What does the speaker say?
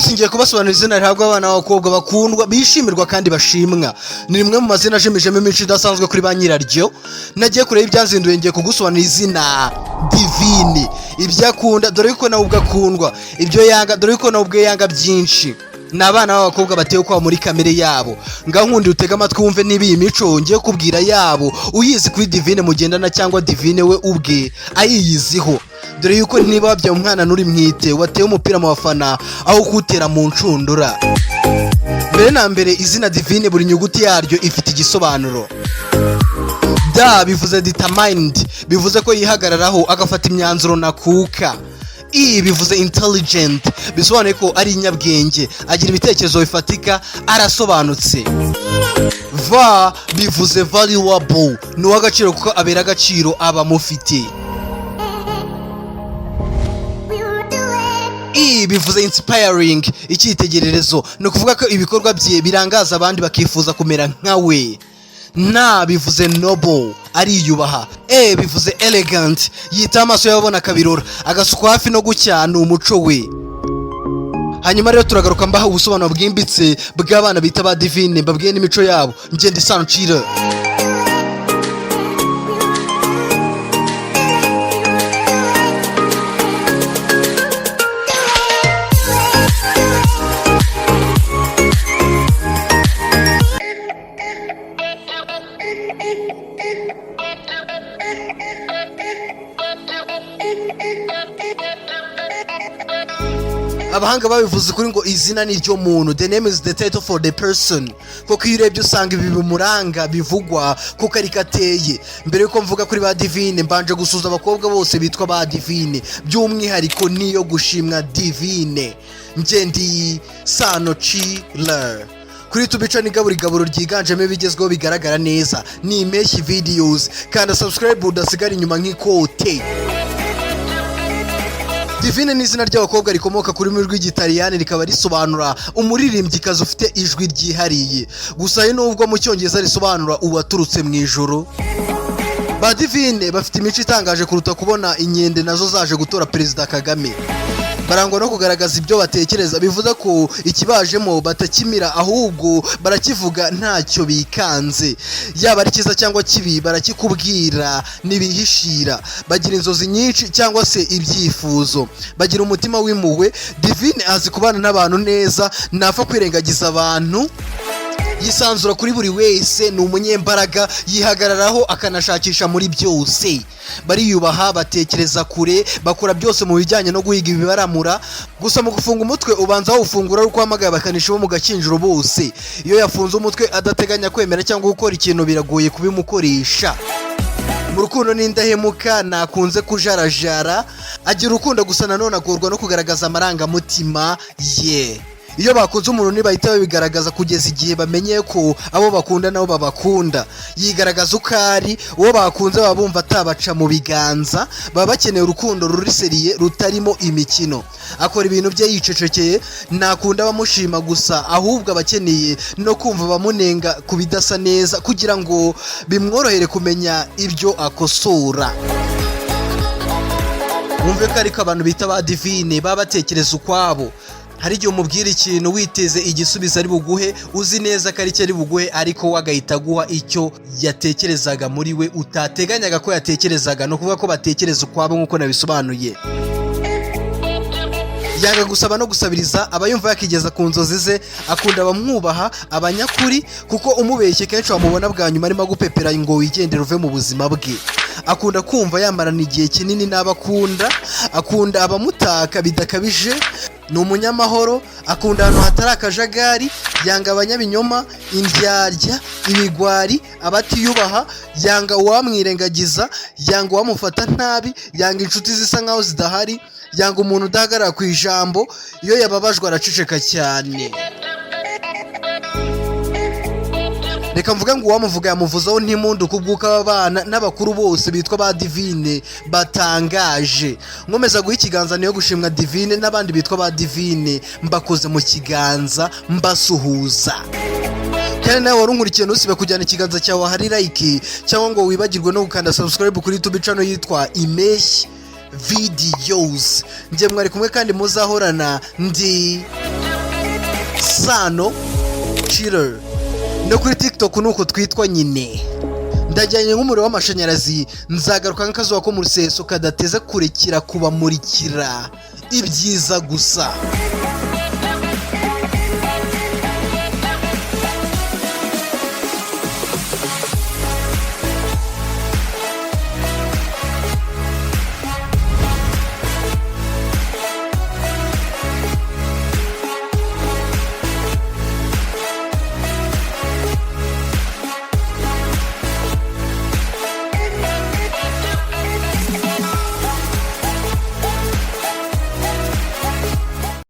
munsi ngiye kubasobanurira izina rihabwa abana b'abakobwa bakundwa bishimirwa kandi bashimwa. Ni rimwe mu mazina ajimijemo imico idasanzwe kuri ba nyiraryo. Nagiye kureba ibyanzinduye ngiye kugusobanurira izina Divine. Ibyo akunda dore ko nawe ubwo akundwa, ibyo yanga dore ko nawe ubwo yanga byinshi. Ni abana b'abakobwa bateye kwa muri kamere yabo. Ngahundi utega amatwi wumve niba iyi mico ngiye kubwira yabo uyizi kuri Divine mugendana cyangwa Divine we ubwe ayiyiziho. Dore yuko niba wabyaye umwana nuri mwite wateye umupira mu bafana aho kutera mu ncundura. Mbere na mbere izina Divine buri nyuguti yaryo ifite igisobanuro. Da bivuze determined, bivuze ko yihagararaho agafata imyanzuro nakuka. I bivuze intelligent, bisobanuye ko ari inyabwenge, agira ibitekerezo bifatika, arasobanutse. Va bivuze valuable, ni uw'agaciro kuko abera agaciro aba mufite. I bivuze inspiring, icyitegererezo, ni ukuvuga ko ibikorwa bye birangaza abandi bakifuza kumera nka we. Na bivuze noble, ariyubaha. E bivuze elegant, yita amaso y'ababona akabirora, agasuka hafi no gucyana umuco we. Hanyuma rero turagaruka mbaha ubusobanuro bwimbitse bw'abana bita ba Divine, mbabwiye n'imico yabo. Njye ndi Sano Chira. Abahanga babivuze kuri ngo izina ni ryo muntu, the name is the title for the person. Kuko iyo urebye usanga ibi bimuranga bivugwa kuko ari kateye. Mbere yuko mvuga kuri ba Divine mbanje gusuza abakobwa bose bitwa ba Divine, by'umwihariko niyo gushimwa Divine. Nje ndi Sano Chira. Kuri tubica ni gaburo ryiganjemo ibigezweho bigaragara neza, ni impeshyi videos, kandi subscribe udasigara inyuma nk'ikote. Divine ni izina ry'abakobwa rikomoka kuri rurimi rw'Igitaliyani, rikaba risobanura umuririmbyikazi ufite ijwi ryihariye. Gusa nubwo mu Cyongereza risobanura uwaturutse mu ijoro. Ba Divine bafite imico itangaje kuruta kubona inkende nazo zaje gutora Perezida Kagame. Barangwa no kugaragaza ibyo batekereza, bivuze ko ikibajemo batakimira ahubwo barakivuga ntacyo bikanze. Yaba ari cyiza cyangwa kibi barakikubwira nibihishira. Bagira inzozi nyinshi cyangwa se ibyifuzo, bagira umutima w'impuhwe. Divine azi kubana n'abantu neza, nafa kwirengagiza abantu. Yisanzura kuri buri wese, ni umunyembaraga, yihagararaho akanashakisha muri byose. Bariyubaha, batekereza kure, bakora byose mu bijyanye no guhiga ibibaramura. Gusa mu gufunga umutwe ubanza wufungura uko hamagaye bakanisha bo mu gakinjiro bose. Iyo yafunze umutwe adateganya kwemera cyangwa gukora ikintu biragoye kubimukoresha. Mu rukundo n'indahemuka, nakunze kujarajara, agira urukundo gusa nanone agorwa no kugaragaza amarangamutima ye. Iyo bakunze umuntu ntibahita babigaragaza kugeza igihe bamenye ko abo bakunda nabo babakunda. Yigaragaza uko ari, uwo bakunze baba bumva atabaca mu biganza, baba bakeneye urukundo ruri seriye rutarimo imikino. Akora ibintu bye yicecekeye, ntakunda abamushima gusa, ahubwo abakeneye no kumva bamunenga ku bidasa neza kugira ngo bimworohere kumenya ibyo akosora. Wumve ko ariko abantu bita ba Divine baba batekereza ukwabo. Hari igihe umubwira ikintu witeze igisubizo ari buguhe, uzi neza ko ari cyo ari buguhe, ariko wagahita guha icyo yatekerezaga muri we utateganyaga ko yatekerezaga. No kuvuga ko batekereza ukwabo nk'uko nabisobanuye. Yanga gusaba no gusabiriza, abayumva yakigeza ku nzozi ze. Akunda abamwubaha, abanyakuri, kuko umubeshye kenshi wamubona bwa nyuma arimo gupepera ngo wigendere uve mu buzima bwe. Akunda kumva yamarana igihe kinini n'abakunda, akunda abamutaka bidakabije. Ni umunyamahoro, akunda ahantu hatari akajagari, yanga abanyabinyoma, indyarya, ibigwari, abatiyubaha, yanga uwamwirengagiza, yanga uwamufata nabi, yanga inshuti zisa nkaho zidahari, yanga umuntu udahagarara ku ijambo. Iyo yababajwe araceceka cyane. Reka mvuga ngo uwamuvuga yamuvuzaho ntimundu kubwuka abana n'abakuru bose bitwa ba Divine batangaje. Nkomeza guha ikiganza niyo gushimwa Divine n'abandi bitwa ba Divine, mbakoze mu kiganza mbasuhuza. Kandi nawe warunkurikiye ntusibe kujyana ikiganza cyawe ahari like, cyangwa ngo wibagirwe no gukanda subscribe kuri YouTube channel yitwa Impeshyi Videos. Njye mwari kumwe kandi muzahorana ndi Sano Chiller. No kuri TikTok nuko twitwa nyine. Ndajyanye nk'umuriro w'amashanyarazi, nzagaruka nk'akazuba ko mu ruseso kadateza kurekera kubamurikira ibyiza gusa.